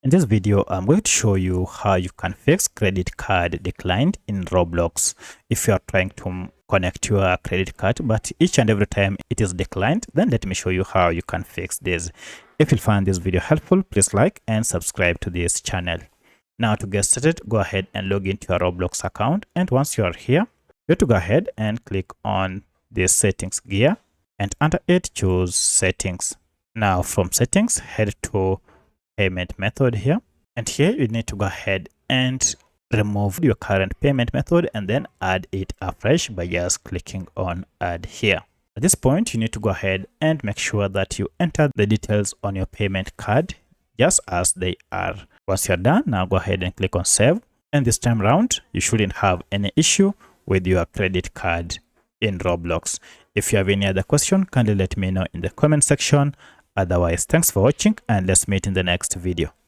In this video, I'm going to show you how you can fix credit card declined in Roblox. If you are trying to connect your credit card, but each and every time it is declined, then let me show you how you can fix this. If you find this video helpful, please like and subscribe to this channel. Now to get started, go ahead and log into your Roblox account. And once you are here, you have to go ahead and click on the settings gear, and under it, choose settings. Now from settings, head to payment method here, and here you need to go ahead and remove your current payment method and then add it afresh by just clicking on add here. At this point, you need to go ahead and make sure that you enter the details on your payment card just as they are. Once you're done, now go ahead and click on save, and this time around you shouldn't have any issue with your credit card in Roblox. If you have any other question, kindly let me know in the comment section. Otherwise, thanks for watching, and let's meet in the next video.